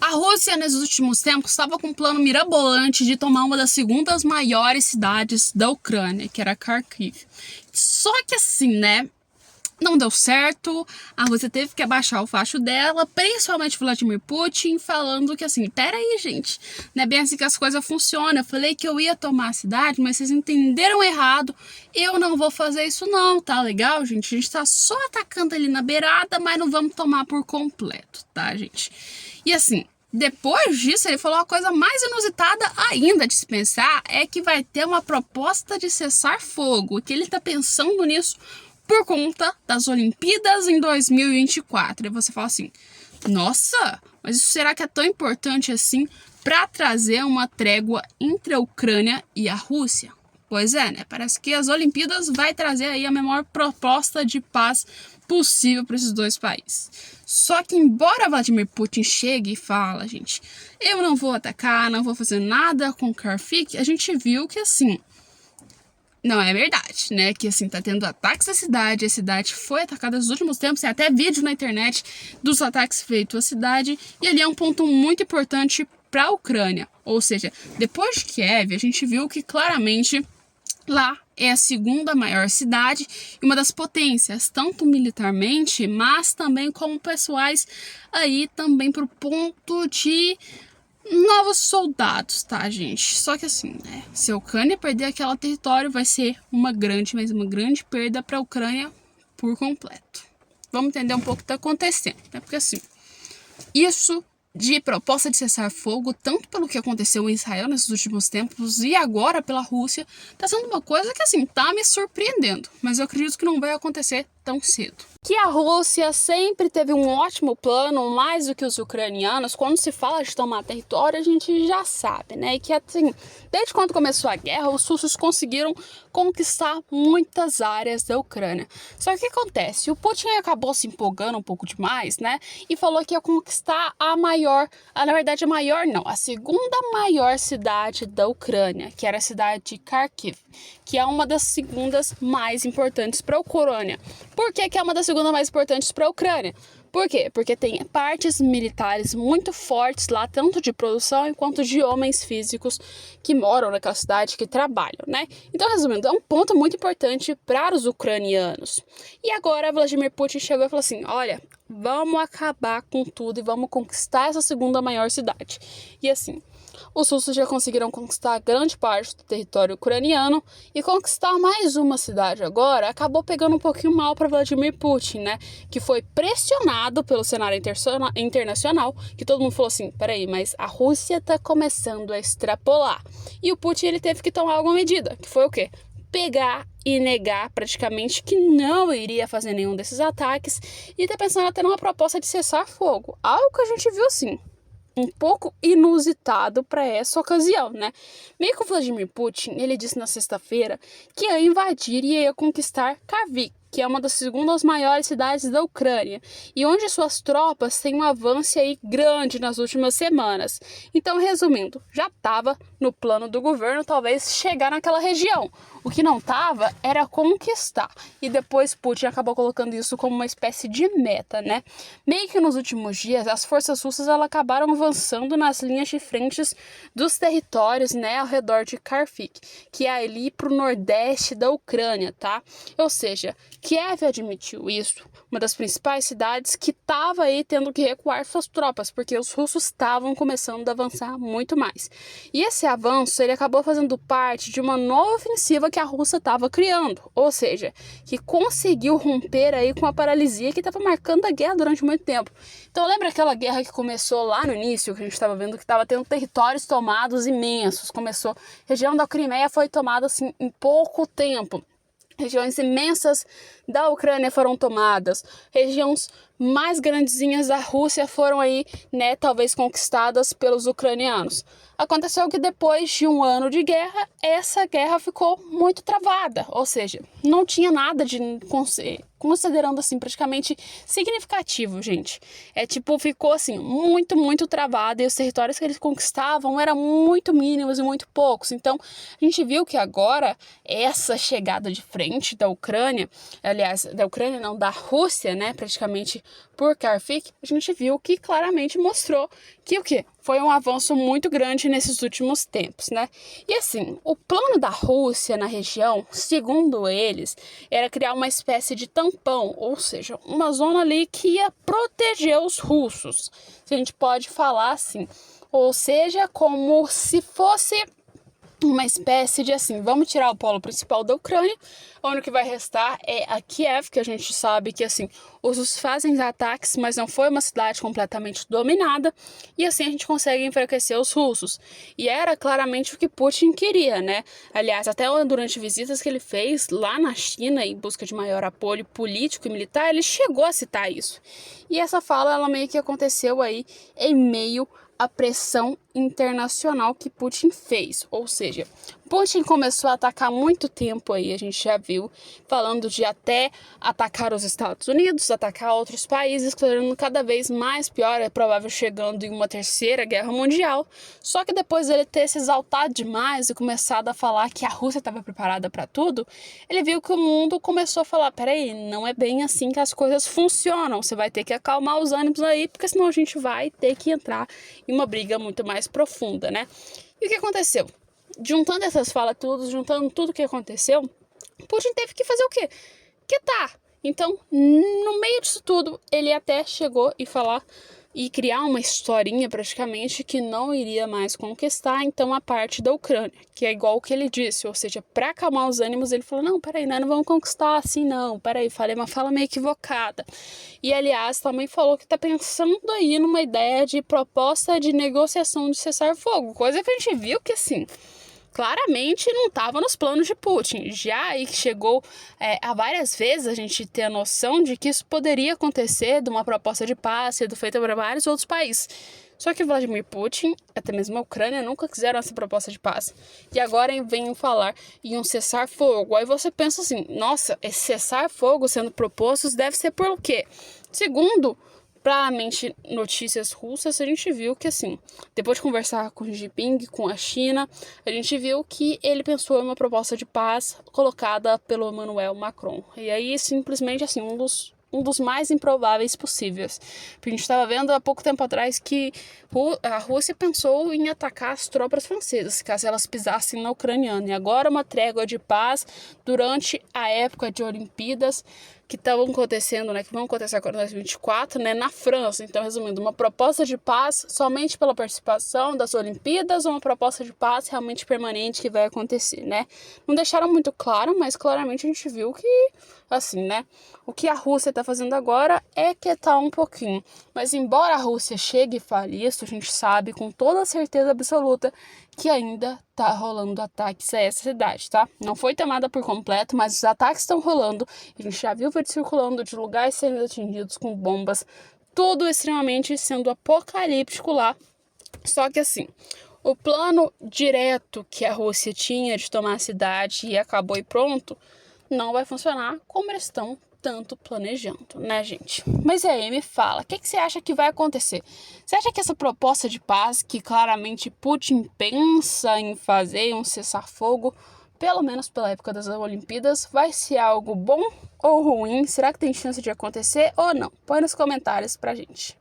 A Rússia, nesses últimos tempos, estava com um plano mirabolante de tomar uma das segundas maiores cidades da Ucrânia, que era Kharkiv. Só que assim, né? Não deu certo, a Rússia teve que abaixar o facho dela, principalmente Vladimir Putin, falando que assim, peraí, gente, não é bem assim que as coisas funcionam. Eu falei que eu ia tomar a cidade, mas vocês entenderam errado, eu não vou fazer isso não, tá legal, gente? A gente tá só atacando ali na beirada, mas não vamos tomar por completo, tá, gente? E assim, depois disso, ele falou uma coisa mais inusitada ainda de se pensar, é que vai ter uma proposta de cessar fogo, que ele tá pensando nisso por conta das Olimpíadas em 2024. E você fala assim, nossa, mas isso será que é tão importante assim para trazer uma trégua entre a Ucrânia e a Rússia? Pois é, né? Parece que as Olimpíadas vai trazer aí a maior proposta de paz possível para esses dois países. Só que embora Vladimir Putin chegue e fala, gente, eu não vou atacar, não vou fazer nada com Kharkiv, a gente viu que assim, não é verdade, né? Que assim, tá tendo ataques à cidade, a cidade foi atacada nos últimos tempos, tem até vídeo na internet dos ataques feitos à cidade, e ali é um ponto muito importante para a Ucrânia. Ou seja, depois de Kiev, a gente viu que claramente lá é a segunda maior cidade e uma das potências, tanto militarmente, mas também como pessoais, aí também pro ponto de novos soldados, tá, gente? Só que assim, né? Se a Ucrânia perder aquele território, vai ser uma grande, mas uma grande perda para a Ucrânia por completo. Vamos entender um pouco o que está acontecendo, né? Porque assim, isso de proposta de cessar fogo, tanto pelo que aconteceu em Israel nesses últimos tempos e agora pela Rússia, tá sendo uma coisa que assim, tá me surpreendendo. Mas eu acredito que não vai acontecer tão cedo. Que a Rússia sempre teve um ótimo plano, mais do que os ucranianos. Quando se fala de tomar território, a gente já sabe, né? E que assim, desde quando começou a guerra, os russos conseguiram conquistar muitas áreas da Ucrânia. Só que o que acontece? O Putin acabou se empolgando um pouco demais, né? E falou que ia conquistar a maior não, a segunda maior cidade da Ucrânia, que era a cidade de Kharkiv, que é uma das segundas mais importantes para a Ucrânia. Por que é uma das segundas mais importantes para a Ucrânia? Por quê? Porque tem partes militares muito fortes lá, tanto de produção quanto de homens físicos que moram naquela cidade, que trabalham, né? Então, resumindo, é um ponto muito importante para os ucranianos. E agora Vladimir Putin chegou e falou assim, olha, vamos acabar com tudo e vamos conquistar essa segunda maior cidade. E assim, os russos já conseguiram conquistar grande parte do território ucraniano e conquistar mais uma cidade agora acabou pegando um pouquinho mal para Vladimir Putin, né? Que foi pressionado pelo cenário internacional, que todo mundo falou assim, peraí, mas a Rússia tá começando a extrapolar. E o Putin ele teve que tomar alguma medida, que foi o quê? Pegar e negar praticamente que não iria fazer nenhum desses ataques e tá pensando até numa proposta de cessar fogo. Algo que a gente viu assim, um pouco inusitado para essa ocasião, né? Meio que o Vladimir Putin, ele disse na sexta-feira que ia invadir e ia conquistar Kharkiv, que é uma das segundas maiores cidades da Ucrânia, e onde suas tropas têm um avanço aí grande nas últimas semanas. Então, resumindo, já estava no plano do governo talvez chegar naquela região. O que não estava era conquistar. E depois Putin acabou colocando isso como uma espécie de meta, né? Meio que nos últimos dias, as forças russas elas acabaram avançando nas linhas de frentes dos territórios, né, ao redor de Kharkiv, que é ali pro nordeste da Ucrânia, tá? Ou seja, Kiev admitiu isso, uma das principais cidades que estava aí tendo que recuar suas tropas, porque os russos estavam começando a avançar muito mais. E esse avanço, ele acabou fazendo parte de uma nova ofensiva que a Rússia estava criando, ou seja, que conseguiu romper aí com a paralisia que estava marcando a guerra durante muito tempo. Então lembra aquela guerra que começou lá no início, que a gente estava vendo que estava tendo territórios tomados imensos, a região da Crimeia foi tomada assim em pouco tempo. Regiões imensas da Ucrânia foram tomadas, regiões mais grandezinhas da Rússia foram aí, né, talvez conquistadas pelos ucranianos. Aconteceu que depois de um ano de guerra, essa guerra ficou muito travada, ou seja, não tinha nada de considerando assim praticamente significativo, gente. Ficou assim muito, muito travada e os territórios que eles conquistavam eram muito mínimos e muito poucos. Então, a gente viu que agora essa chegada de frente da Ucrânia, aliás, da Ucrânia não, da Rússia, né, praticamente por Kharkiv, a gente viu que claramente mostrou que o quê? Foi um avanço muito grande nesses últimos tempos, né? E assim, o plano da Rússia na região, segundo eles, era criar uma espécie de tampão, ou seja, uma zona ali que ia proteger os russos, se a gente pode falar assim. Ou seja, como se fosse uma espécie de assim, vamos tirar o polo principal da Ucrânia, onde o que vai restar é a Kiev, que a gente sabe que assim, os russos fazem ataques, mas não foi uma cidade completamente dominada, e assim a gente consegue enfraquecer os russos. E era claramente o que Putin queria, né? Aliás, até durante visitas que ele fez lá na China, em busca de maior apoio político e militar, ele chegou a citar isso. E essa fala, ela meio que aconteceu aí em meio a pressão internacional que Putin fez, ou seja, Putin começou a atacar muito tempo aí, a gente já viu, falando de até atacar os Estados Unidos, atacar outros países, tornando cada vez mais pior, é provável chegando em uma terceira guerra mundial, só que depois ele ter se exaltado demais e começado a falar que a Rússia estava preparada para tudo, ele viu que o mundo começou a falar, peraí, não é bem assim que as coisas funcionam, você vai ter que acalmar os ânimos aí, porque senão a gente vai ter que entrar em uma briga muito mais profunda, né? E o que aconteceu? Juntando essas falas tudo, juntando tudo o que aconteceu, Putin teve que fazer o quê? Quietar. Então, no meio disso tudo, ele até chegou e falar e criar uma historinha praticamente que não iria mais conquistar então a parte da Ucrânia, que é igual o que ele disse, ou seja, para acalmar os ânimos ele falou, não, peraí, nós não vamos conquistar assim não, peraí, falei uma fala meio equivocada. E aliás, também falou que tá pensando aí numa ideia de proposta de negociação de cessar-fogo, coisa que a gente viu que assim, claramente não estava nos planos de Putin. Já aí que chegou a várias vezes a gente ter a noção de que isso poderia acontecer de uma proposta de paz sendo feita para vários outros países. Só que Vladimir Putin, até mesmo a Ucrânia, nunca quiseram essa proposta de paz. E agora vem falar em um cessar-fogo. Aí você pensa assim, nossa, esse cessar-fogo sendo proposto deve ser por quê? Segundo claramente notícias russas, a gente viu que assim, depois de conversar com o Xi Jinping, com a China, a gente viu que ele pensou em uma proposta de paz colocada pelo Emmanuel Macron. E aí, simplesmente assim, um dos mais improváveis possíveis. Porque a gente estava vendo há pouco tempo atrás que a Rússia pensou em atacar as tropas francesas, caso elas pisassem na ucraniana. E agora uma trégua de paz durante a época de Olimpíadas que estavam acontecendo, né, que vão acontecer agora em 2024, né, na França. Então, resumindo, uma proposta de paz somente pela participação das Olimpíadas ou uma proposta de paz realmente permanente que vai acontecer, né? Não deixaram muito claro, mas claramente a gente viu que, assim, né, o que a Rússia está fazendo agora é quietar um pouquinho. Mas embora a Rússia chegue e fale isso, a gente sabe com toda certeza absoluta que ainda tá rolando ataques a essa cidade, tá? Não foi tomada por completo, mas os ataques estão rolando. A gente já viu vídeo circulando de lugares sendo atingidos com bombas, tudo extremamente sendo apocalíptico lá. Só que assim, o plano direto que a Rússia tinha de tomar a cidade e acabou e pronto, não vai funcionar como eles estão tanto planejando, né, gente? Mas aí, me fala, o que você acha que vai acontecer? Você acha que essa proposta de paz, que claramente Putin pensa em fazer, um cessar-fogo, pelo menos pela época das Olimpíadas, vai ser algo bom ou ruim? Será que tem chance de acontecer ou não? Põe nos comentários pra gente.